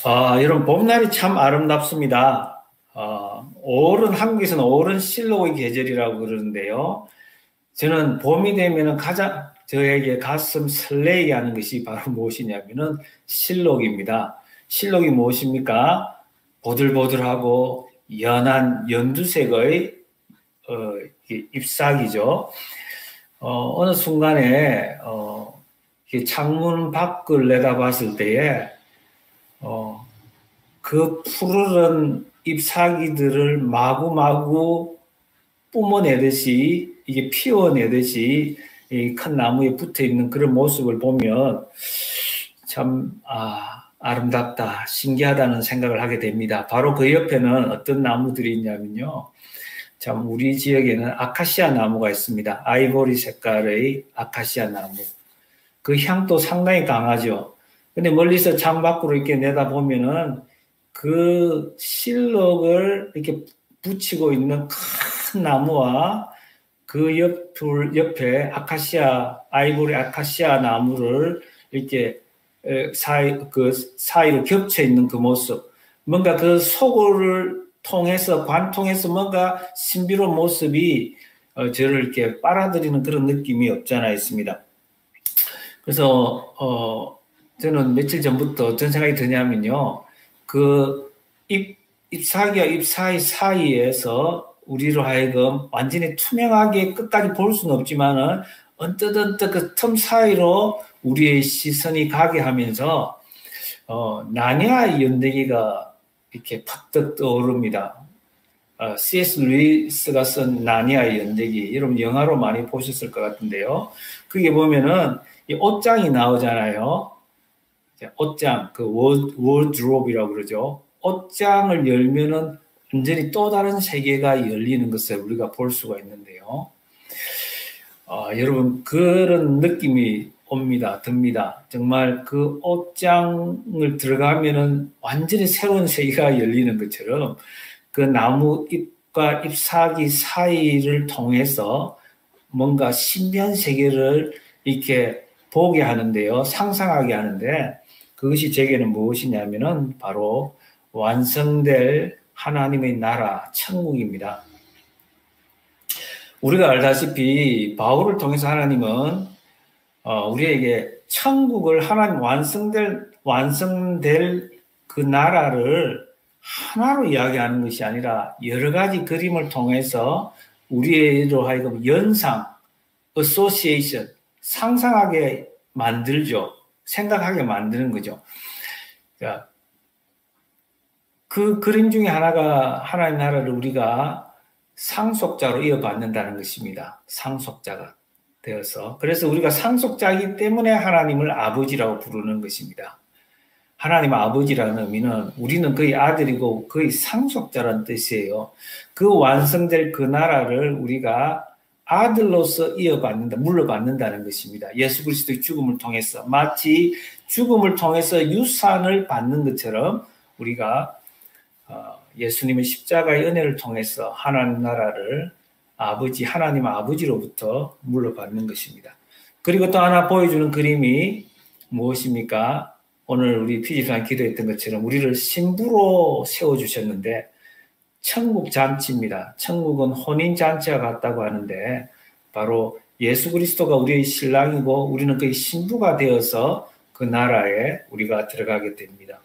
여러분, 봄날이 참 아름답습니다. 한국에서는 올은 실록의 계절이라고 그러는데요. 저는 봄이 되면은 가장 저에게 가슴 설레게 하는 것이 바로 무엇이냐면은 실록입니다. 실록이 무엇입니까? 보들보들하고 연한 연두색의 잎사귀죠. 어느 순간에 창문 밖을 내다봤을 때에 어, 그 푸르른 잎사귀들을 마구마구 뿜어내듯이, 이게 피워내듯이 이 큰 나무에 붙어 있는 그런 모습을 보면 참, 아름답다, 신기하다는 생각을 하게 됩니다. 바로 그 옆에는 어떤 나무들이 있냐면요. 참, 우리 지역에는 아카시아 나무가 있습니다. 아이보리 색깔의 아카시아 나무. 그 향도 상당히 강하죠. 근데 멀리서 창밖으로 이렇게 내다보면은 그 실록을 이렇게 붙이고 있는 큰 나무와 그 옆에 아이보리 아카시아 나무를 이렇게 사이로 겹쳐 있는 그 모습. 뭔가 그 속을 관통해서 뭔가 신비로운 모습이 저를 이렇게 빨아들이는 그런 느낌이 없잖아 있습니다. 그래서 저는 며칠 전부터 어떤 생각이 드냐면요. 그 잎사귀와 잎사귀 사이에서 우리로 하여금 완전히 투명하게 끝까지 볼 수는 없지만은 언뜻 그 틈 사이로 우리의 시선이 가게 하면서 나니아 연대기가 이렇게 팍 떠오릅니다. C.S. 루이스가 쓴 나니아 연대기, 여러분 영화로 많이 보셨을 것 같은데요. 그게 보면은 이 옷장이 나오잖아요. 옷장, 그 워드롭이라고 그러죠. 옷장을 열면은 완전히 또 다른 세계가 열리는 것을 우리가 볼 수가 있는데요. 여러분, 그런 느낌이 듭니다. 정말 그 옷장을 들어가면은 완전히 새로운 세계가 열리는 것처럼 그 나무 잎과 잎사귀 사이를 통해서 뭔가 신비한 세계를 이렇게 보게 하는데요. 상상하게 하는데 그것이 제게는 무엇이냐면은 바로 완성될 하나님의 나라, 천국입니다. 우리가 알다시피 바울을 통해서 하나님은 우리에게 천국을 하나님 완성될 그 나라를 하나로 이야기하는 것이 아니라 여러 가지 그림을 통해서 우리로 하여금 연상, association, 상상하게 만들죠. 생각하게 만드는 거죠. 그 그림 중에 하나가 하나님 나라를 우리가 상속자로 이어받는다는 것입니다. 상속자가 되어서. 그래서 우리가 상속자이기 때문에 하나님을 아버지라고 부르는 것입니다. 하나님 아버지라는 의미는 우리는 그의 아들이고 그의 상속자라는 뜻이에요. 그 완성될 그 나라를 우리가 아들로서 물러받는다는 것입니다. 예수 그리스도의 죽음을 통해서 마치 죽음을 통해서 유산을 받는 것처럼 우리가 예수님의 십자가의 은혜를 통해서 하나님 나라를 하나님 아버지로부터 물러받는 것입니다. 그리고 또 하나 보여주는 그림이 무엇입니까? 오늘 우리 피지상 기도했던 것처럼 우리를 신부로 세워주셨는데 천국 잔치입니다. 천국은 혼인 잔치와 같다고 하는데 바로 예수 그리스도가 우리의 신랑이고 우리는 그의 신부가 되어서 그 나라에 우리가 들어가게 됩니다.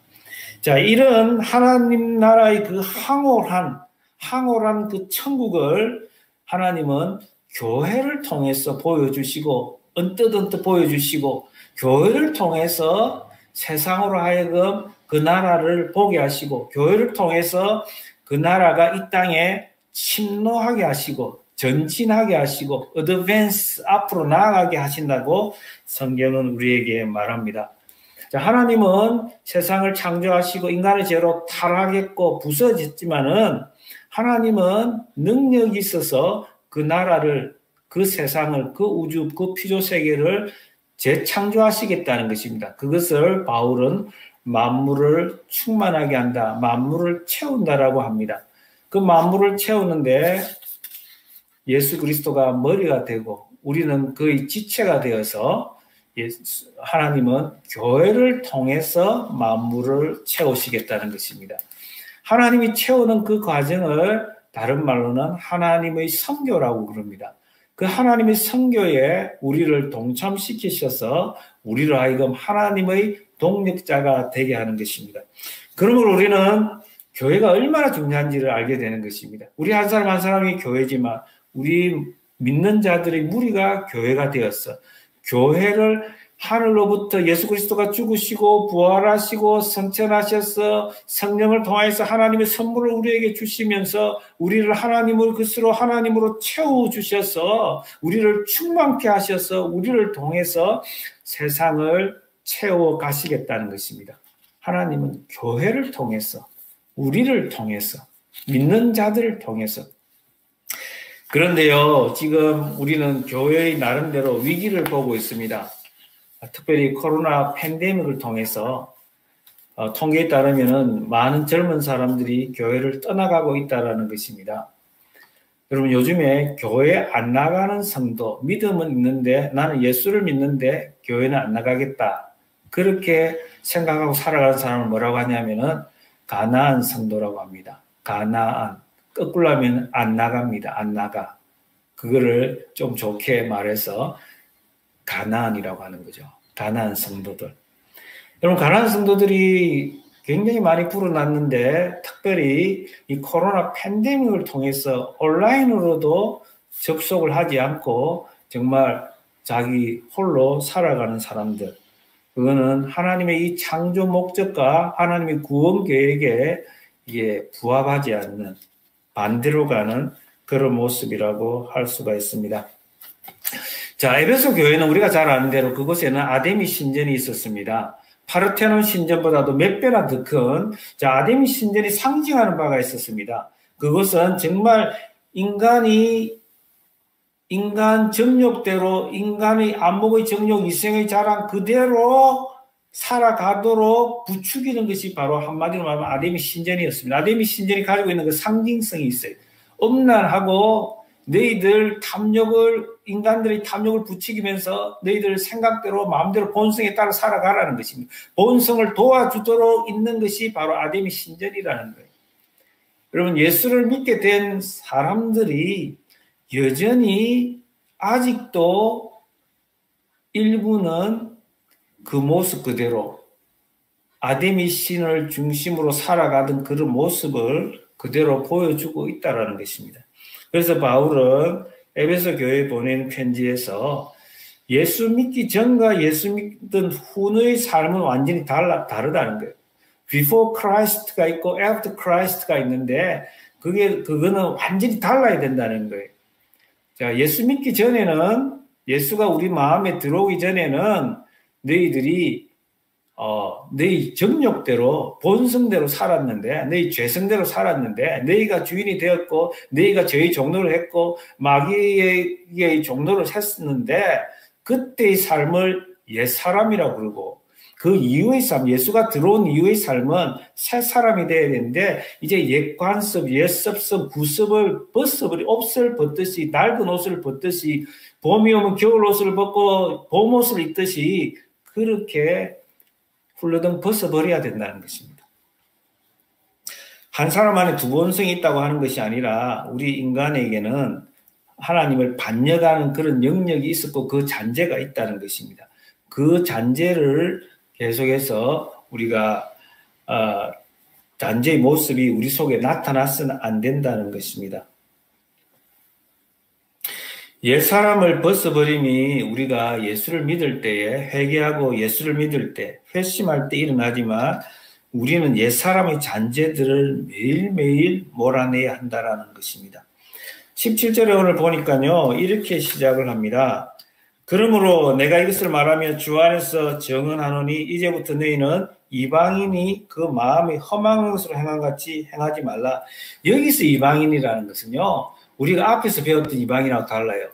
자, 이런 하나님 나라의 그 황홀한 그 천국을 하나님은 교회를 통해서 보여주시고 언뜻 보여주시고 교회를 통해서 세상으로 하여금 그 나라를 보게 하시고 교회를 통해서 그 나라가 이 땅에 침노하게 하시고 전진하게 하시고 어드밴스 앞으로 나아가게 하신다고 성경은 우리에게 말합니다. 자, 하나님은 세상을 창조하시고 인간의 죄로 타락했고 부서졌지만은 하나님은 능력이 있어서 그 나라를, 그 세상을, 그 우주, 그 피조 세계를 재창조하시겠다는 것입니다. 그것을 바울은 만물을 충만하게 한다, 만물을 채운다라고 합니다. 그 만물을 채우는데 예수 그리스도가 머리가 되고 우리는 그의 지체가 되어서 하나님은 교회를 통해서 만물을 채우시겠다는 것입니다. 하나님이 채우는 그 과정을 다른 말로는 하나님의 선교라고 그럽니다. 그 하나님의 선교에 우리를 동참시키셔서 우리를 하여금 하나님의 동력자가 되게 하는 것입니다. 그러므로 우리는 교회가 얼마나 중요한지를 알게 되는 것입니다. 우리 한 사람 한 사람이 교회지만 우리 믿는 자들의 무리가 교회가 되었어. 교회를 하늘로부터 예수 그리스도가 죽으시고 부활하시고 성천하셔서 성령을 통해서 하나님의 선물을 우리에게 주시면서 우리를 하나님의 것으로 하나님으로 채워주셔서 우리를 충만케 하셔서 우리를 통해서 세상을 채워 가시겠다는 것입니다. 하나님은 교회를 통해서 우리를 통해서 믿는 자들을 통해서 그런데요, 지금 우리는 교회의 나름대로 위기를 보고 있습니다. 특별히 코로나 팬데믹을 통해서 통계에 따르면 많은 젊은 사람들이 교회를 떠나가고 있다는 것입니다. 여러분 요즘에 교회 안 나가는 성도, 믿음은 있는데 나는 예수를 믿는데 교회는 안 나가겠다. 그렇게 생각하고 살아가는 사람을 뭐라고 하냐면은 가나안 성도라고 합니다. 가나안. 거꾸로 하면 안 나갑니다. 안 나가. 그거를 좀 좋게 말해서 가나안이라고 하는 거죠. 가나안 성도들. 여러분 가나안 성도들이 굉장히 많이 불어났는데 특별히 이 코로나 팬데믹을 통해서 온라인으로도 접속을 하지 않고 정말 자기 홀로 살아가는 사람들. 그거는 하나님의 이 창조 목적과 하나님의 구원 계획에 이게 부합하지 않는 반대로 가는 그런 모습이라고 할 수가 있습니다. 자, 에베소 교회는 우리가 잘 아는 대로 그곳에는 아데미 신전이 있었습니다. 파르테논 신전보다도 몇 배나 더 큰 아데미 신전이 상징하는 바가 있었습니다. 그것은 정말 인간 정욕대로 인간의 안목의 정욕, 이생의 자랑 그대로 살아가도록 부추기는 것이 바로 한마디로 말하면 아데미 신전이었습니다. 아데미 신전이 가지고 있는 그 상징성이 있어요. 엄란하고 너희들 인간들의 탐욕을 부추기면서 너희들 생각대로 마음대로 본성에 따라 살아가라는 것입니다. 본성을 도와주도록 있는 것이 바로 아데미 신전이라는 거예요. 여러분 예수를 믿게 된 사람들이 여전히 아직도 일부는 그 모습 그대로 아데미 신을 중심으로 살아가던 그런 모습을 그대로 보여주고 있다는 것입니다. 그래서 바울은 에베소 교회에 보낸 편지에서 예수 믿기 전과 예수 믿던 후의 삶은 완전히 다르다는 거예요. Before Christ가 있고 After Christ가 있는데 그거는 완전히 달라야 된다는 거예요. 자, 예수 믿기 전에는 예수가 우리 마음에 들어오기 전에는 너희들이 너희 정욕대로 본성대로 살았는데 너희 죄성대로 살았는데 너희가 주인이 되었고 너희가 죄의 종노를 했고 마귀의 종노를 했었는데 그때의 삶을 옛사람이라고 그러고 그 이후의 삶, 예수가 들어온 이후의 삶은 새 사람이 되어야 되는데 이제 옛 관습, 옛 습성, 구습을 벗어버리 옷을 벗듯이 낡은 옷을 벗듯이 봄이 오면 겨울 옷을 벗고 봄 옷을 입듯이 그렇게 훌러덩 벗어버려야 된다는 것입니다. 한 사람 안에 두 본성이 있다고 하는 것이 아니라 우리 인간에게는 하나님을 반역하는 그런 영역이 있었고 그 잔재가 있다는 것입니다. 그 잔재를 계속해서 우리가 잔재의 모습이 우리 속에 나타나서는 안 된다는 것입니다. 옛사람을 벗어버림이 우리가 예수를 믿을 때에 회개하고 예수를 믿을 때 회심할 때 일어나지만 우리는 옛사람의 잔재들을 매일매일 몰아내야 한다는 것입니다. 17절에 오늘 보니까요 이렇게 시작을 합니다. 그러므로 내가 이것을 말하며 주 안에서 정언하노니 이제부터 너희는 이방인이 그 마음이 험한 것으로 행한 같이 행하지 말라. 여기서 이방인이라는 것은요 우리가 앞에서 배웠던 이방인하고 달라요.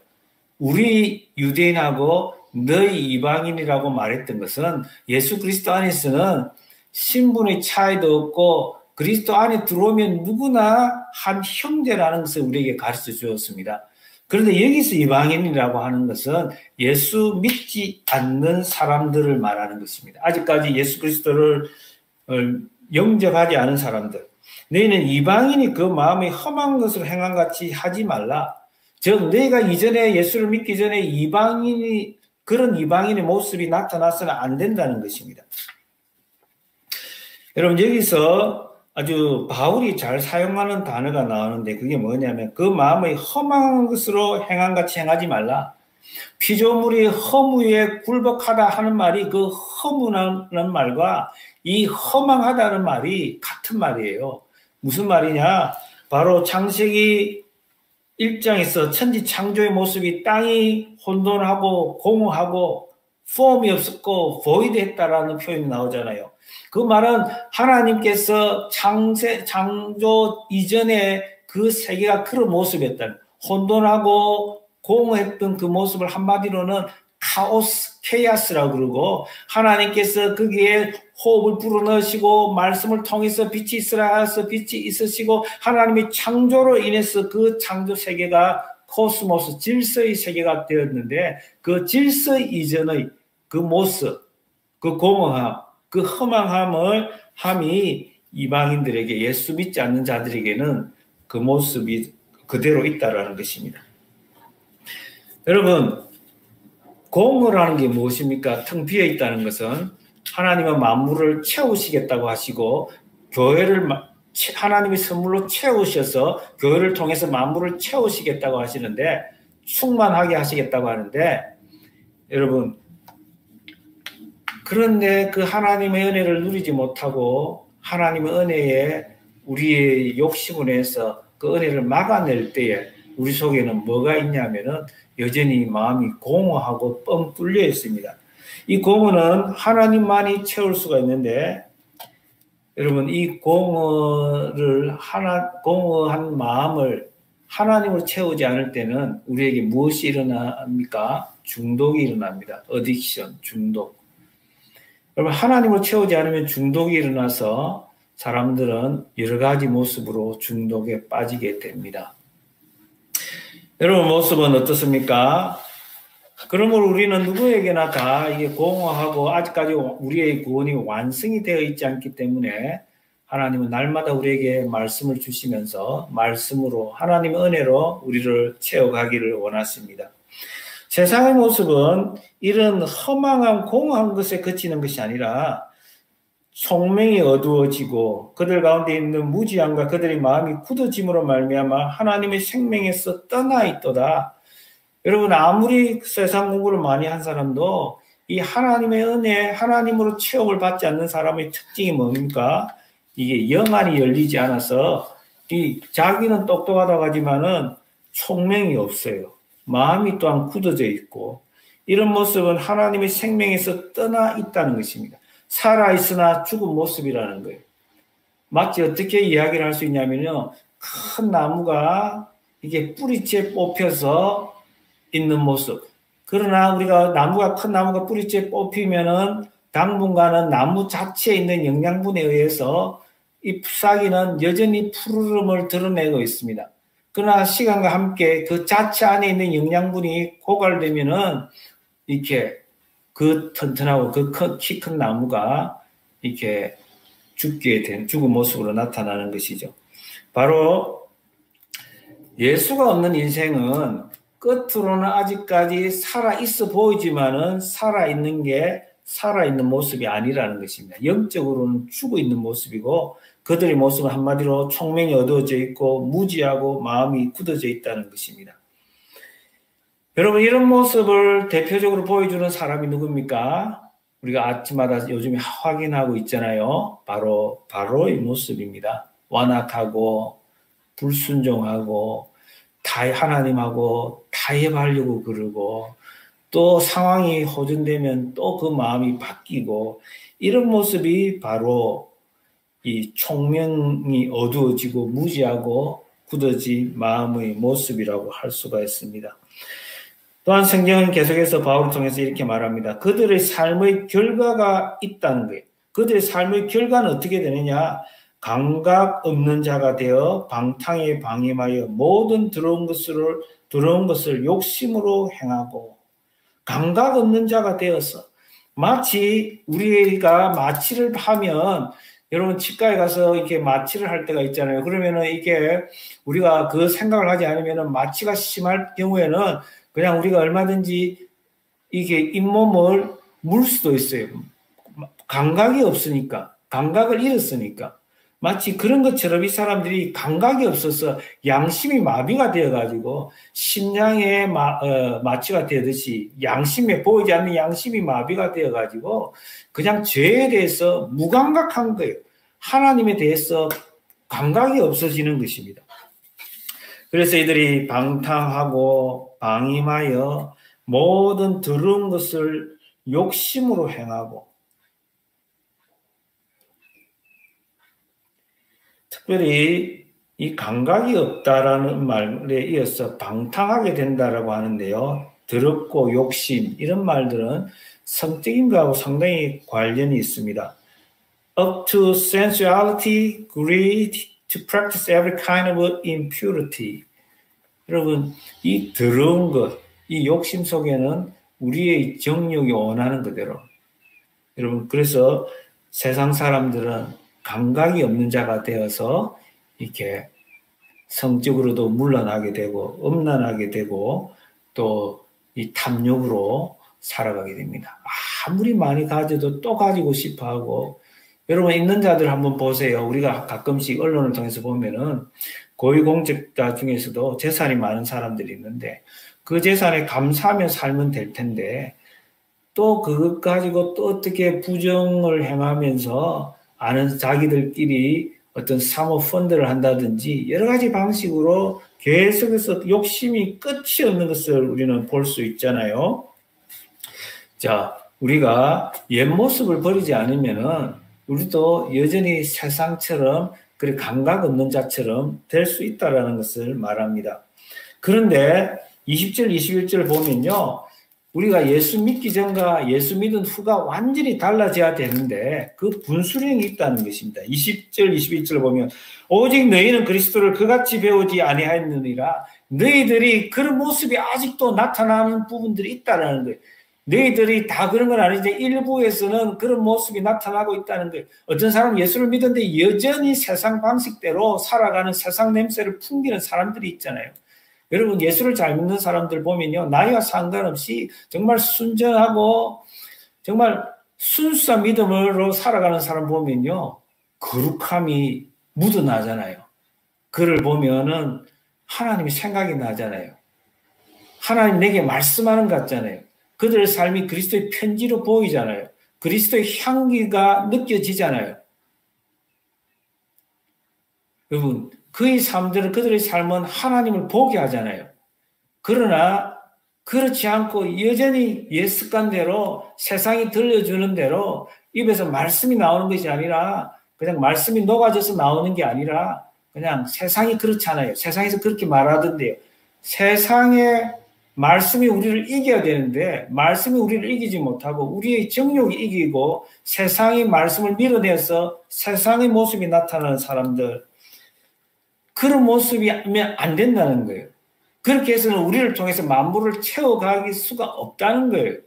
우리 유대인하고 너희 이방인이라고 말했던 것은 예수 그리스도 안에서는 신분의 차이도 없고 그리스도 안에 들어오면 누구나 한 형제라는 것을 우리에게 가르쳐 주었습니다. 그런데 여기서 이방인이라고 하는 것은 예수 믿지 않는 사람들을 말하는 것입니다. 아직까지 예수 그리스도를 영접하지 않은 사람들. 너희는 이방인이 그 마음이 험한 것을 행한 같이 하지 말라. 즉 너희가 이전에 예수를 믿기 전에 그런 이방인의 모습이 나타나서는 안 된다는 것입니다. 여러분 여기서 아주 바울이 잘 사용하는 단어가 나오는데 그게 뭐냐면 그 마음의 험한 것으로 행한 같이 행하지 말라. 피조물이 허무에 굴복하다 하는 말이 그 허무라는 말과 이 허망하다는 말이 같은 말이에요. 무슨 말이냐? 바로 창세기 1장에서 천지 창조의 모습이 땅이 혼돈하고 공허하고 폼이 없었고 보이드했다라는 표현이 나오잖아요. 그 말은 하나님께서 창조 이전에 그 세계가 그런 모습이었다는, 혼돈하고 공허했던 그 모습을 한마디로는 케이아스라고 그러고, 하나님께서 거기에 호흡을 불어넣으시고 말씀을 통해서 빛이 있으라 해서 빛이 있으시고 하나님의 창조로 인해서 그 창조 세계가 코스모스 질서의 세계가 되었는데, 그 질서 이전의 그 모습, 그 공허함, 그 허망함이 이방인들에게, 예수 믿지 않는 자들에게는 그 모습이 그대로 있다라는 것입니다. 여러분, 공허라는 게 무엇입니까? 텅 비어 있다는 것은 하나님은 만물을 채우시겠다고 하시고, 교회를 하나님의 선물로 채우셔서 교회를 통해서 만물을 채우시겠다고 하시는데, 충만하게 하시겠다고 하는데, 여러분, 그런데 그 하나님의 은혜를 누리지 못하고 하나님의 은혜에 우리의 욕심을 내서 그 은혜를 막아낼 때에 우리 속에는 뭐가 있냐면은 여전히 마음이 공허하고 뻥 뚫려 있습니다. 이 공허는 하나님만이 채울 수가 있는데, 여러분, 이 공허한 마음을 하나님으로 채우지 않을 때는 우리에게 무엇이 일어납니까? 중독이 일어납니다. 어딕션, 중독. 여러분, 하나님을 채우지 않으면 중독이 일어나서 사람들은 여러 가지 모습으로 중독에 빠지게 됩니다. 여러분, 모습은 어떻습니까? 그러므로 우리는 누구에게나 다 이게 공허하고 아직까지 우리의 구원이 완성이 되어 있지 않기 때문에 하나님은 날마다 우리에게 말씀을 주시면서 말씀으로, 하나님의 은혜로 우리를 채워가기를 원하십니다. 세상의 모습은 이런 허망한 공허한 것에 그치는 것이 아니라 총명이 어두워지고 그들 가운데 있는 무지함과 그들의 마음이 굳어짐으로 말미암아 하나님의 생명에서 떠나 있도다. 여러분, 아무리 세상 공부를 많이 한 사람도 이 하나님의 은혜, 하나님으로 체험을 받지 않는 사람의 특징이 뭡니까? 이게 영안이 열리지 않아서 자기는 똑똑하다고 하지만은 총명이 없어요. 마음이 또한 굳어져 있고, 이런 모습은 하나님의 생명에서 떠나 있다는 것입니다. 살아있으나 죽은 모습이라는 거예요. 마치 어떻게 이야기를 할 수 있냐면요, 큰 나무가 이게 뿌리째 뽑혀서 있는 모습. 그러나 우리가 큰 나무가 뿌리째 뽑히면은 당분간은 나무 자체에 있는 영양분에 의해서 이 잎사귀는 여전히 푸르름을 드러내고 있습니다. 그러나 시간과 함께 그 자체 안에 있는 영양분이 고갈되면은 이렇게 그 튼튼하고 그 키 큰 나무가 이렇게 죽은 모습으로 나타나는 것이죠. 바로 예수가 없는 인생은 끝으로는 아직까지 살아있어 보이지만은 살아있는 모습이 아니라는 것입니다. 영적으로는 죽어 있는 모습이고, 그들의 모습은 한마디로 총명이 어두워져 있고 무지하고 마음이 굳어져 있다는 것입니다. 여러분, 이런 모습을 대표적으로 보여주는 사람이 누굽니까? 우리가 아침마다 요즘에 확인하고 있잖아요. 바로 이 모습입니다. 완악하고 불순종하고 하나님하고 타협하려고 그러고, 또 상황이 호전되면 또 그 마음이 바뀌고, 이런 모습이 바로 이 총명이 어두워지고 무지하고 굳어진 마음의 모습이라고 할 수가 있습니다. 또한 성경은 계속해서 바울을 통해서 이렇게 말합니다. 그들의 삶의 결과가 있다는 거예요. 그들의 삶의 결과는 어떻게 되느냐? 감각 없는 자가 되어 방탕에 방임하여 모든 더러운 것을 더러운 것을 욕심으로 행하고 감각 없는 자가 되어서 마치 우리가 마취를 하면 여러분 치과에 가서 이렇게 마취를 할 때가 있잖아요. 그러면은 이게 우리가 그 생각을 하지 않으면은 마취가 심할 경우에는 그냥 우리가 얼마든지 이게 잇몸을 물 수도 있어요. 감각이 없으니까, 감각을 잃었으니까. 마치 그런 것처럼 이 사람들이 감각이 없어서 양심이 마비가 되어가지고 심장에 마취가 되듯이 양심에 보이지 않는 양심이 마비가 되어가지고 그냥 죄에 대해서 무감각한 거예요. 하나님에 대해서 감각이 없어지는 것입니다. 그래서 이들이 방탕하고 방임하여 모든 더러운 것을 욕심으로 행하고 특별히 이 감각이 없다라는 말에 이어서 방탕하게 된다라고 하는데요. 더럽고 욕심 이런 말들은 성적인 것하고 상당히 관련이 있습니다. Up to sensuality, greed, to practice every kind of impurity. 여러분, 이 더러운 것, 이 욕심 속에는 우리의 정욕이 원하는 그대로. 여러분, 그래서 세상 사람들은 감각이 없는 자가 되어서 이렇게 성적으로도 문란하게 되고 음란하게 되고 또 이 탐욕으로 살아가게 됩니다. 아무리 많이 가져도 또 가지고 싶어 하고 여러분 있는 자들 한번 보세요. 우리가 가끔씩 언론을 통해서 보면은 고위공직자 중에서도 재산이 많은 사람들이 있는데 그 재산에 감사하며 살면 될 텐데 또 그것 가지고 또 어떻게 부정을 행하면서 아는 자기들끼리 어떤 사모펀드를 한다든지 여러 가지 방식으로 계속해서 욕심이 끝이 없는 것을 우리는 볼 수 있잖아요. 자, 우리가 옛 모습을 버리지 않으면은 우리도 여전히 세상처럼 그리 감각 없는 자처럼 될 수 있다라는 것을 말합니다. 그런데 20절, 21절 보면요. 우리가 예수 믿기 전과 예수 믿은 후가 완전히 달라져야 되는데 그 분수령이 있다는 것입니다. 20절, 21절 보면 오직 너희는 그리스도를 그같이 배우지 아니하였느니라. 너희들이 그런 모습이 아직도 나타나는 부분들이 있다는 거예요. 너희들이 다 그런 건 아니지 일부에서는 그런 모습이 나타나고 있다는 거예요. 어떤 사람은 예수를 믿었는데 여전히 세상 방식대로 살아가는 세상 냄새를 풍기는 사람들이 있잖아요. 여러분 예수를 잘 믿는 사람들 보면요. 나이와 상관없이 정말 순전하고 정말 순수한 믿음으로 살아가는 사람 보면요. 거룩함이 묻어나잖아요. 그를 보면은 하나님이 생각이 나잖아요. 하나님 내게 말씀하는 것 같잖아요. 그들의 삶이 그리스도의 편지로 보이잖아요. 그리스도의 향기가 느껴지잖아요. 여러분 그의 삶들은 그들의 삶은 하나님을 보게 하잖아요. 그러나 그렇지 않고 여전히 옛 습관대로 세상이 들려주는 대로 입에서 말씀이 나오는 것이 아니라 그냥 말씀이 녹아져서 나오는 게 아니라 그냥 세상이 그렇잖아요. 세상에서 그렇게 말하던데요. 세상의 말씀이 우리를 이겨야 되는데 말씀이 우리를 이기지 못하고 우리의 정욕이 이기고 세상의 말씀을 밀어내서 세상의 모습이 나타나는 사람들 그런 모습이면 안 된다는 거예요. 그렇게 해서는 우리를 통해서 만물을 채워가기 수가 없다는 거예요.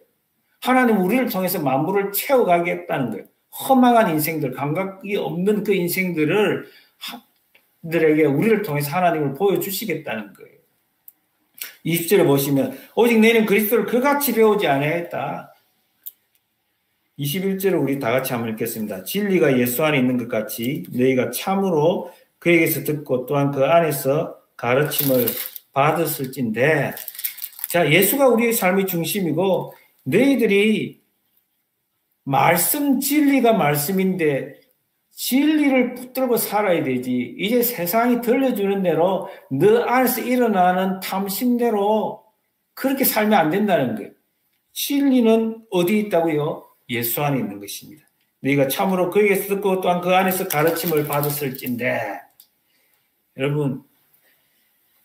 하나님은 우리를 통해서 만물을 채워가겠다는 거예요. 허망한 인생들, 감각이 없는 그 인생들을 들에게 우리를 통해서 하나님을 보여주시겠다는 거예요. 20절에 보시면 오직 너희는 그리스도를 그같이 배우지 아니하였다. 21절을 우리 다 같이 한번 읽겠습니다. 진리가 예수 안에 있는 것 같이 너희가 참으로 그에게서 듣고 또한 그 안에서 가르침을 받았을진데 자 예수가 우리의 삶의 중심이고 너희들이 말씀 진리가 말씀인데 진리를 붙들고 살아야 되지 이제 세상이 들려주는 대로 너 안에서 일어나는 탐심대로 그렇게 살면 안 된다는 거예요. 진리는 어디 있다고요? 예수 안에 있는 것입니다. 너희가 참으로 그에게서 듣고 또한 그 안에서 가르침을 받았을진데 여러분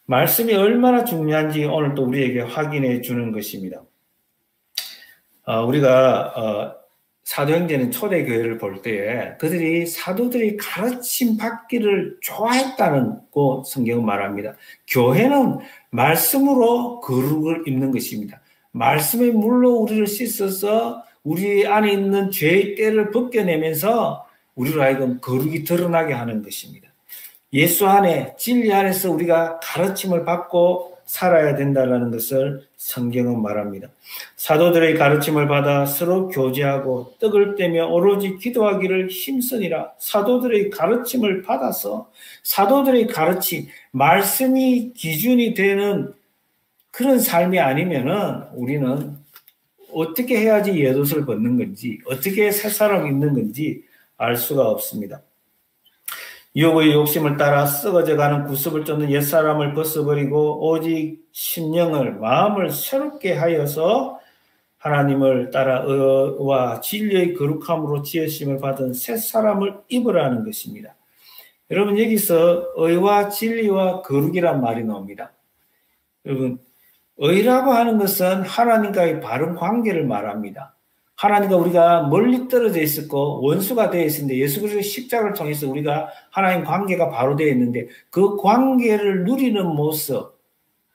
말씀이 얼마나 중요한지 오늘 또 우리에게 확인해 주는 것입니다. 우리가 사도행전의 초대교회를 볼 때에 그들이 사도들이 가르침 받기를 좋아했다고 성경은 말합니다. 교회는 말씀으로 거룩을 입는 것입니다. 말씀의 물로 우리를 씻어서 우리 안에 있는 죄의 때를 벗겨내면서 우리로 하여금 거룩이 드러나게 하는 것입니다. 예수 안에, 진리 안에서 우리가 가르침을 받고 살아야 된다는 것을 성경은 말합니다. 사도들의 가르침을 받아 서로 교제하고 떡을 떼며 오로지 기도하기를 힘쓰니라. 사도들의 가르침을 받아서 사도들의 가르침, 말씀이 기준이 되는 그런 삶이 아니면은 우리는 어떻게 해야지 옛옷을 벗는 건지, 어떻게 새 사람이 있는 건지 알 수가 없습니다. 유혹의 욕심을 따라 썩어져가는 구습을 쫓는 옛사람을 벗어버리고 오직 심령을 마음을 새롭게 하여서 하나님을 따라 의와 진리의 거룩함으로 지으심을 받은 새 사람을 입으라는 것입니다. 여러분 여기서 의와 진리와 거룩이란 말이 나옵니다. 여러분 의라고 하는 것은 하나님과의 바른 관계를 말합니다. 하나님과 우리가 멀리 떨어져 있었고 원수가 되어 있었는데 예수 그리스도의 십자가를 통해서 우리가 하나님 관계가 바로 되어 있는데 그 관계를 누리는 모습,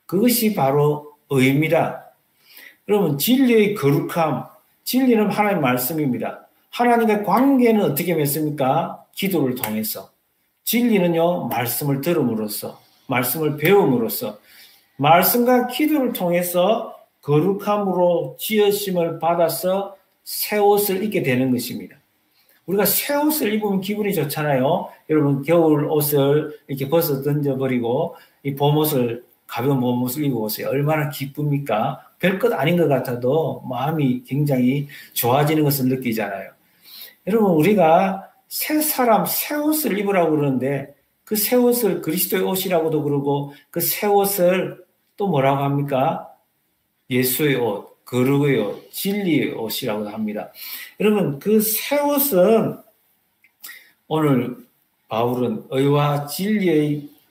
그것이 바로 의입니다. 여러분 진리의 거룩함, 진리는 하나님 말씀입니다. 하나님과의 관계는 어떻게 맺습니까? 기도를 통해서. 진리는요 말씀을 들음으로써, 말씀을 배움으로써, 말씀과 기도를 통해서 거룩함으로 지으심을 받아서 새 옷을 입게 되는 것입니다. 우리가 새 옷을 입으면 기분이 좋잖아요. 여러분 겨울 옷을 이렇게 벗어 던져버리고 이 봄옷을, 가벼운 봄옷을 입어보세요. 얼마나 기쁩니까? 별것 아닌 것 같아도 마음이 굉장히 좋아지는 것을 느끼잖아요. 여러분 우리가 새 사람, 새 옷을 입으라고 그러는데 그 새 옷을 그리스도의 옷이라고도 그러고 그 새 옷을 또 뭐라고 합니까? 예수의 옷, 거룩의 옷, 진리의 옷이라고 합니다. 여러분 그 새 옷은 오늘 바울은 의와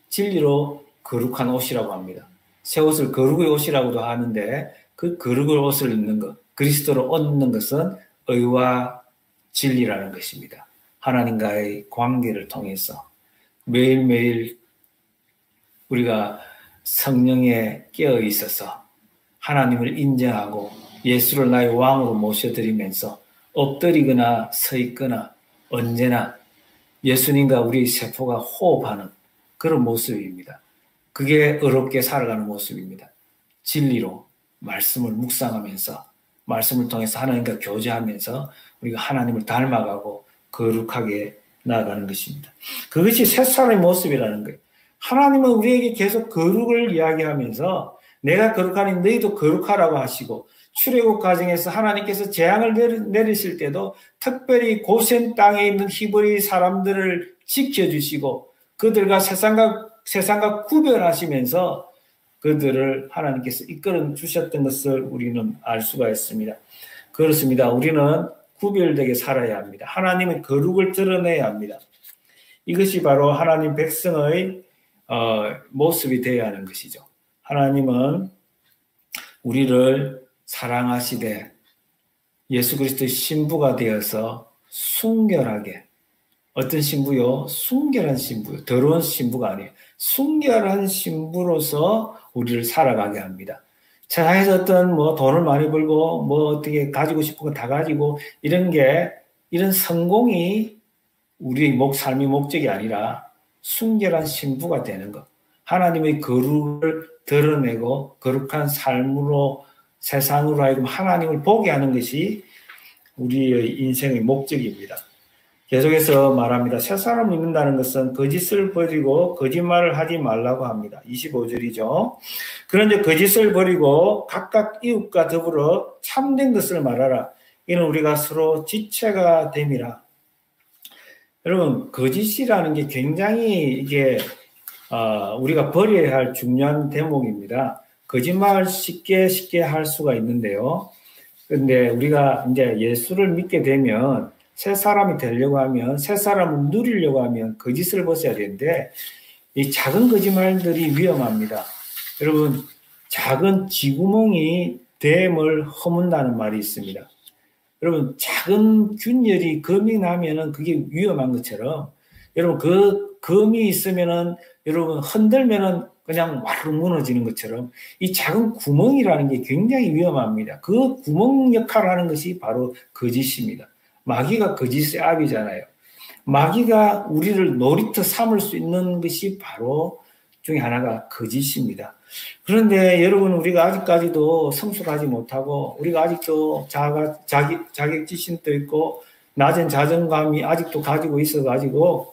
진리로 거룩한 옷이라고 합니다. 새 옷을 거룩의 옷이라고도 하는데 그 거룩의 옷을 입는 것, 그리스도로 얻는 것은 의와 진리라는 것입니다. 하나님과의 관계를 통해서 매일매일 우리가 성령에 깨어 있어서 하나님을 인정하고 예수를 나의 왕으로 모셔드리면서 엎드리거나 서 있거나 언제나 예수님과 우리의 세포가 호흡하는 그런 모습입니다. 그게 의롭게 살아가는 모습입니다. 진리로 말씀을 묵상하면서 말씀을 통해서 하나님과 교제하면서 우리가 하나님을 닮아가고 거룩하게 나아가는 것입니다. 그것이 새 사람의 모습이라는 거예요. 하나님은 우리에게 계속 거룩을 이야기하면서 내가 거룩하니 너희도 거룩하라고 하시고 출애굽 과정에서 하나님께서 재앙을 내리실 때도 특별히 고센 땅에 있는 히브리 사람들을 지켜주시고 그들과 세상과 구별하시면서 그들을 하나님께서 이끌어 주셨던 것을 우리는 알 수가 있습니다. 그렇습니다. 우리는 구별되게 살아야 합니다. 하나님의 거룩을 드러내야 합니다. 이것이 바로 하나님 백성의 모습이 되어야 하는 것이죠. 하나님은 우리를 사랑하시되 예수 그리스도의 신부가 되어서 순결하게, 어떤 신부요? 순결한 신부요. 더러운 신부가 아니에요. 순결한 신부로서 우리를 살아가게 합니다. 세상에서 어떤 돈을 많이 벌고 어떻게 가지고 싶은 거 다 가지고 이런 성공이 우리의 삶의 목적이 아니라 순결한 신부가 되는 것. 하나님의 거룩을 드러내고 거룩한 삶으로 세상으로 하여금 하나님을 보게 하는 것이 우리의 인생의 목적입니다. 계속해서 말합니다. 새 사람을 입는다는 것은 거짓을 버리고 거짓말을 하지 말라고 합니다. 25절이죠. 그런데 거짓을 버리고 각각 이웃과 더불어 참된 것을 말하라. 이는 우리가 서로 지체가 됨이라. 여러분 거짓이라는 게 굉장히 이게 우리가 버려야 할 중요한 대목입니다. 거짓말 쉽게 할 수가 있는데요. 그런데 우리가 이제 예수를 믿게 되면 새 사람이 되려고 하면, 새 사람을 누리려고 하면 거짓을 벗어야 되는데 이 작은 거짓말들이 위험합니다. 여러분 작은 쥐구멍이 댐을 허문다는 말이 있습니다. 여러분 작은 균열이 금이 나면은 그게 위험한 것처럼 여러분 그 금이 있으면은 여러분 흔들면은 그냥 와르르 무너지는 것처럼 이 작은 구멍이라는 게 굉장히 위험합니다. 그 구멍 역할을 하는 것이 바로 거짓입니다. 마귀가 거짓의 압이잖아요. 마귀가 우리를 놀이터 삼을 수 있는 것이 바로 중에 하나가 거짓입니다. 그런데 여러분 우리가 아직까지도 성숙하지 못하고 우리가 아직도 자격지심도 있고 낮은 자존감이 아직도 가지고 있어가지고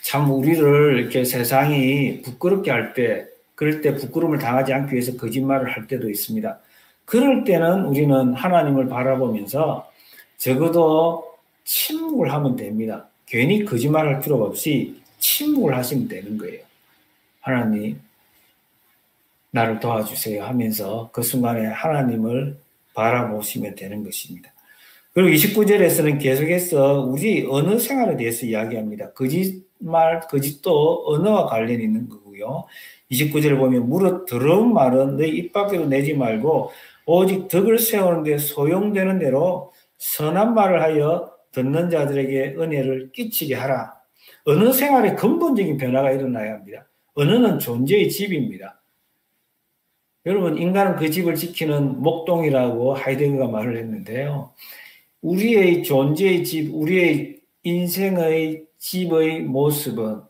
참 우리를 이렇게 세상이 부끄럽게 할 때, 그럴 때 부끄러움을 당하지 않기 위해서 거짓말을 할 때도 있습니다. 그럴 때는 우리는 하나님을 바라보면서 적어도 침묵을 하면 됩니다. 괜히 거짓말할 필요가 없이 침묵을 하시면 되는 거예요. 하나님, 나를 도와주세요 하면서 그 순간에 하나님을 바라보시면 되는 것입니다. 그리고 29절에서는 계속해서 우리 언어 생활에 대해서 이야기합니다. 거짓도 언어와 관련이 있는 거고요. 29절을 보면 무릇 더러운 말은 너희 입 밖으로 내지 말고 오직 덕을 세우는 데 소용되는 대로 선한 말을 하여 듣는 자들에게 은혜를 끼치게 하라. 언어 생활에 근본적인 변화가 일어나야 합니다. 언어는 존재의 집입니다. 여러분 인간은 그 집을 지키는 목동이라고 하이데거가 말을 했는데요. 우리의 존재의 집, 우리의 인생의 집의 모습은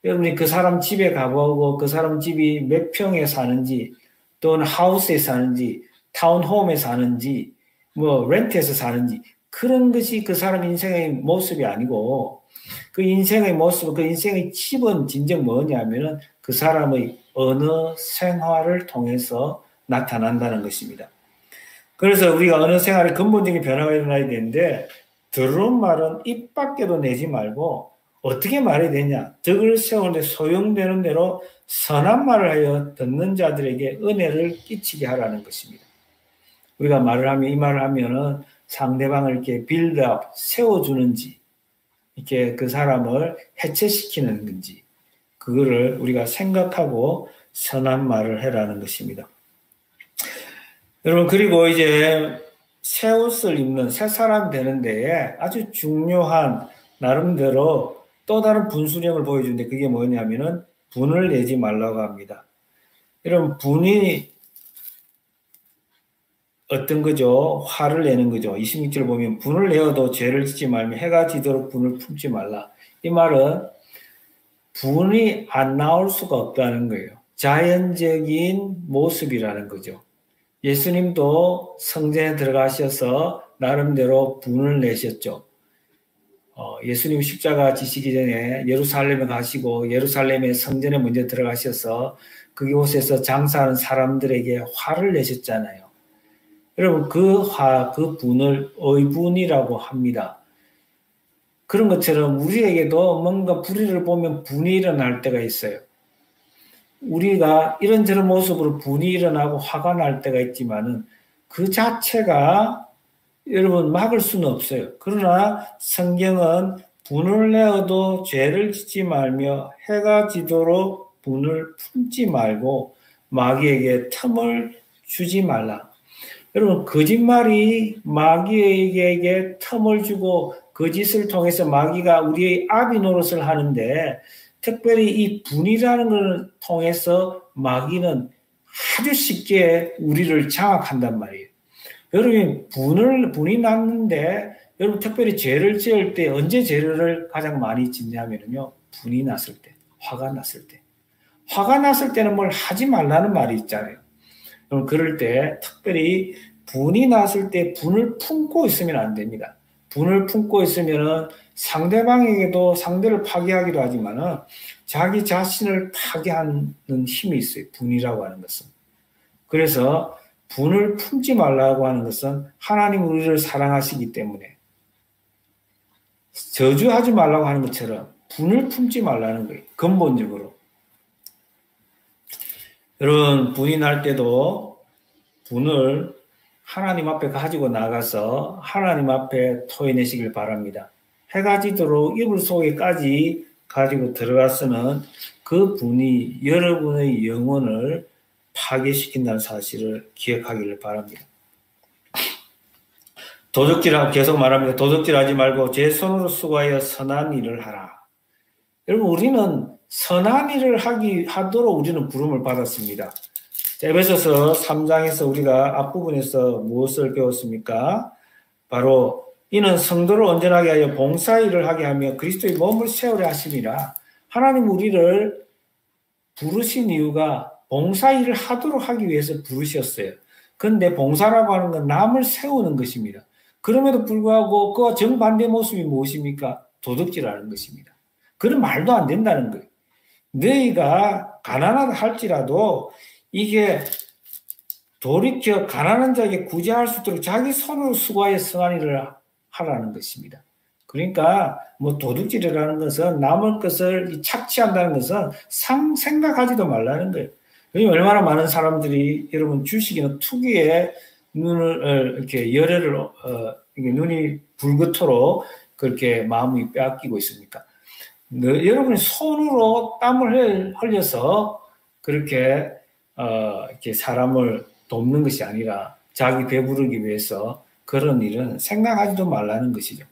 여러분이 그 사람 집에 가보고 그 사람 집이 몇 평에 사는지 또는 하우스에 사는지 타운홈에 사는지 뭐 렌트에서 사는지 그런 것이 그 사람 인생의 모습이 아니고 그 인생의 모습, 그 인생의 집은 진정 뭐냐면은 그 사람의 언어 생활을 통해서 나타난다는 것입니다. 그래서 우리가 언어 생활에 근본적인 변화가 일어나야 되는데 더러운 말은 입 밖에도 내지 말고 어떻게 말해야 되냐? 덕을 세우는데 소용되는 대로 선한 말을 하여 듣는 자들에게 은혜를 끼치게 하라는 것입니다. 우리가 말을 하면 이 말을 하면은 상대방을 이렇게 빌드업 세워주는지 이렇게 그 사람을 해체시키는 건지 그거를 우리가 생각하고 선한 말을 해라는 것입니다. 여러분 그리고 이제 새 옷을 입는 새 사람 되는 데에 아주 중요한 나름대로 또 다른 분수령을 보여주는데 그게 뭐냐면은 분을 내지 말라고 합니다. 여러분 분이 어떤 거죠? 화를 내는 거죠. 26절 보면 분을 내어도 죄를 짓지 말며 해가 지도록 분을 품지 말라. 이 말은 분이 안 나올 수가 없다는 거예요. 자연적인 모습이라는 거죠. 예수님도 성전에 들어가셔서 나름대로 분을 내셨죠. 예수님 십자가 지시기 전에 예루살렘에 가시고 예루살렘의 성전에 먼저 들어가셔서 그곳에서 장사하는 사람들에게 화를 내셨잖아요. 여러분 그 분을 의분이라고 합니다. 그런 것처럼 우리에게도 뭔가 불의를 보면 분이 일어날 때가 있어요. 우리가 이런저런 모습으로 분이 일어나고 화가 날 때가 있지만은 그 자체가 여러분 막을 수는 없어요. 그러나 성경은 분을 내어도 죄를 짓지 말며 해가 지도록 분을 품지 말고 마귀에게 틈을 주지 말라. 여러분 거짓말이 마귀에게 틈을 주고 거짓을 통해서 마귀가 우리의 아비 노릇을 하는데 특별히 이 분이라는 것을 통해서 마귀는 아주 쉽게 우리를 장악한단 말이에요. 여러분 분이 났는데 여러분 특별히 죄를 지을 때 언제 죄를 가장 많이 짓냐면요. 분이 났을 때, 화가 났을 때. 화가 났을 때는 뭘 하지 말라는 말이 있잖아요. 그럼 그럴 때 특별히 분이 났을 때 분을 품고 있으면 안 됩니다. 분을 품고 있으면은 상대방에게도 상대를 파괴하기도 하지만은 자기 자신을 파괴하는 힘이 있어요. 분이라고 하는 것은. 그래서 분을 품지 말라고 하는 것은 하나님 우리를 사랑하시기 때문에 저주하지 말라고 하는 것처럼 분을 품지 말라는 거예요. 근본적으로. 여러분 분이 날 때도 분을 하나님 앞에 가지고 나가서 하나님 앞에 토해내시길 바랍니다. 해가 지도록 이불 속에까지 가지고 들어가서는 그 분이 여러분의 영혼을 파괴시킨다는 사실을 기억하기를 바랍니다. 도적질하고 계속 말합니다. 도적질하지 말고 제 손으로 수고하여 선한 일을 하라. 여러분 우리는 선한 일을 하도록 우리는 부름을 받았습니다. 에베소서 3장에서 우리가 앞부분에서 무엇을 배웠습니까? 바로 이는 성도를 온전하게 하여 봉사일을 하게 하며 그리스도의 몸을 세우려 하심이라. 하나님 우리를 부르신 이유가 봉사일을 하도록 하기 위해서 부르셨어요. 그런데 봉사라고 하는 건 남을 세우는 것입니다. 그럼에도 불구하고 그와 정반대 모습이 무엇입니까? 도둑질하는 것입니다. 그런 말도 안 된다는 거예요. 너희가 가난하다 할지라도 이게 돌이켜 가난한 자에게 구제할 수 있도록 자기 손으로 수고하여 선한 일을 하라는 것입니다. 그러니까 뭐 도둑질이라는 것은 남의 것을 착취한다는 것은 생각하지도 말라는 거예요. 얼마나 많은 사람들이 여러분 주식이나 투기에 눈을 이렇게 열애를 눈이 불긋도록 그렇게 마음이 빼앗기고 있습니까? 여러분이 손으로 땀을 흘려서 그렇게 이렇게 사람을 돕는 것이 아니라 자기 배부르기 위해서 그런 일은 생각하지도 말라는 것이죠.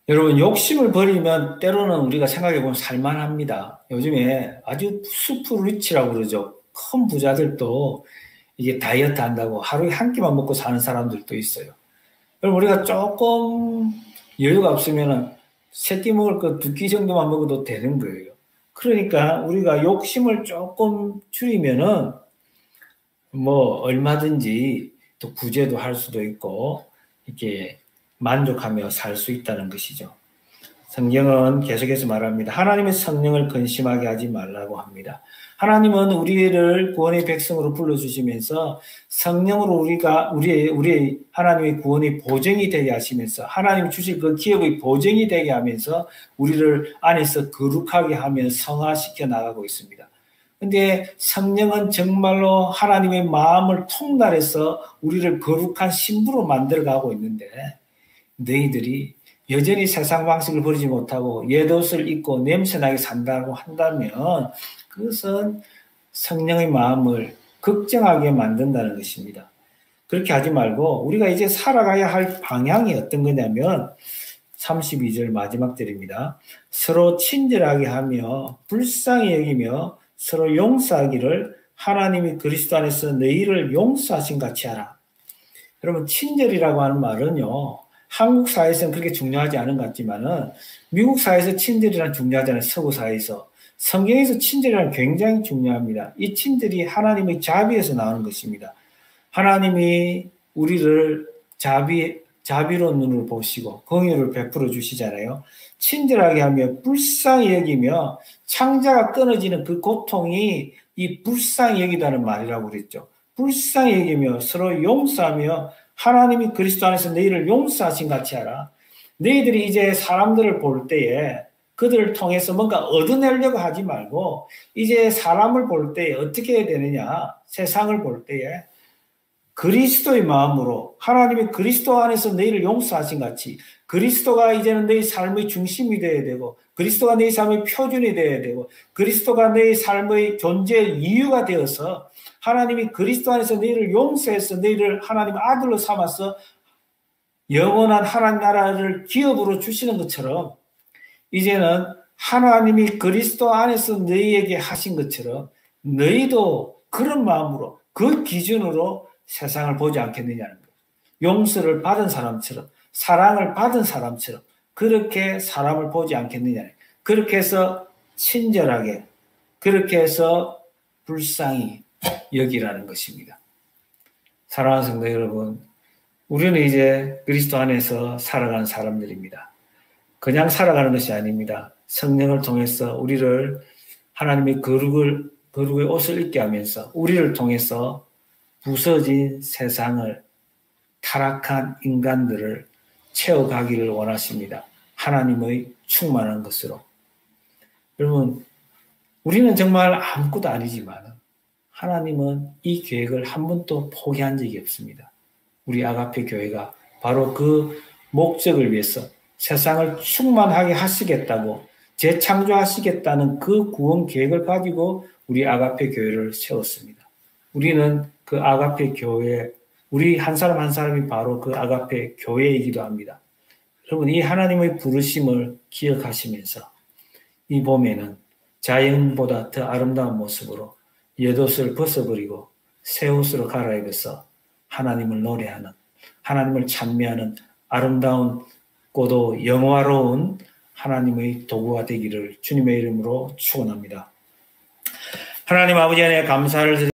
여러분 욕심을 버리면 때로는 우리가 생각해보면 살만합니다. 요즘에 아주 슈퍼리치라고 그러죠. 큰 부자들도 이게 다이어트 한다고 하루에 한 끼만 먹고 사는 사람들도 있어요. 그럼 우리가 조금 여유가 없으면 세 끼 먹을 거 두 끼 정도만 먹어도 되는 거예요. 그러니까 우리가 욕심을 조금 줄이면은 뭐 얼마든지 또 구제도 할 수도 있고 이렇게 만족하며 살 수 있다는 것이죠. 성경은 계속해서 말합니다. 하나님의 성령을 근심하게 하지 말라고 합니다. 하나님은 우리를 구원의 백성으로 불러주시면서 성령으로 우리의 하나님의 구원의 보증이 되게 하시면서 하나님 주실 그 기업의 보증이 되게 하면서 우리를 안에서 거룩하게 하며 성화시켜 나가고 있습니다. 근데 성령은 정말로 하나님의 마음을 통달해서 우리를 거룩한 신부로 만들어가고 있는데 너희들이 여전히 세상 방식을 버리지 못하고 옛옷을 입고 냄새나게 산다고 한다면 그것은 성령의 마음을 걱정하게 만든다는 것입니다. 그렇게 하지 말고 우리가 이제 살아가야 할 방향이 어떤 거냐면 32절 마지막 절입니다. 서로 친절하게 하며 불쌍히 여기며 서로 용서하기를 하나님이 그리스도 안에서 너희를 용서하신 같이 하라. 여러분 친절이라고 하는 말은요. 한국 사회에서는 그렇게 중요하지 않은 것 같지만은 미국 사회에서 친절이란 중요하잖아요. 서구 사회에서. 성경에서 친절이란 굉장히 중요합니다. 이 친절이 하나님의 자비에서 나오는 것입니다. 하나님이 우리를 자비로운 눈으로 보시고 긍휼을 베풀어 주시잖아요. 친절하게 하며 불쌍히 여기며 창자가 끊어지는 그 고통이 이 불쌍히 여기다는 말이라고 그랬죠. 불쌍히 여기며 서로 용서하며 하나님이 그리스도 안에서 너희를 용서하신 같이 하라. 너희들이 이제 사람들을 볼 때에 그들을 통해서 뭔가 얻어내려고 하지 말고 이제 사람을 볼 때에 어떻게 해야 되느냐. 세상을 볼 때에 그리스도의 마음으로 하나님이 그리스도 안에서 너희를 용서하신 같이 그리스도가 이제는 너희 삶의 중심이 되어야 되고 그리스도가 너희 삶의 표준이 되어야 되고 그리스도가 너희 삶의 존재의 이유가 되어서 하나님이 그리스도 안에서 너희를 용서해서 너희를 하나님의 아들로 삼아서 영원한 하나님 나라를 기업으로 주시는 것처럼 이제는 하나님이 그리스도 안에서 너희에게 하신 것처럼 너희도 그런 마음으로 그 기준으로 세상을 보지 않겠느냐는 거예요. 용서를 받은 사람처럼 사랑을 받은 사람처럼 그렇게 사람을 보지 않겠느냐. 그렇게 해서 친절하게 그렇게 해서 불쌍히 여기라는 것입니다. 사랑하는 성도 여러분, 우리는 이제 그리스도 안에서 살아가는 사람들입니다. 그냥 살아가는 것이 아닙니다. 성령을 통해서 우리를 하나님의 거룩의 옷을 입게 하면서 우리를 통해서 부서진 세상을 타락한 인간들을 채워가기를 원하십니다. 하나님의 충만한 것으로. 여러분, 우리는 정말 아무것도 아니지만 하나님은 이 계획을 한 번도 포기한 적이 없습니다. 우리 아가페 교회가 바로 그 목적을 위해서 세상을 충만하게 하시겠다고 재창조하시겠다는 그 구원 계획을 가지고 우리 아가페 교회를 세웠습니다. 우리는 그 아가페 교회의 우리 한 사람 한 사람이 바로 그 아가페 교회이기도 합니다. 여러분, 이 하나님의 부르심을 기억하시면서 이 봄에는 자연보다 더 아름다운 모습으로 옛옷을 벗어버리고 새 옷으로 갈아입어서 하나님을 노래하는, 하나님을 찬미하는 아름다운 고도 영화로운 하나님의 도구가 되기를 주님의 이름으로 축원합니다. 하나님 아버지 안에 감사를 드립니다.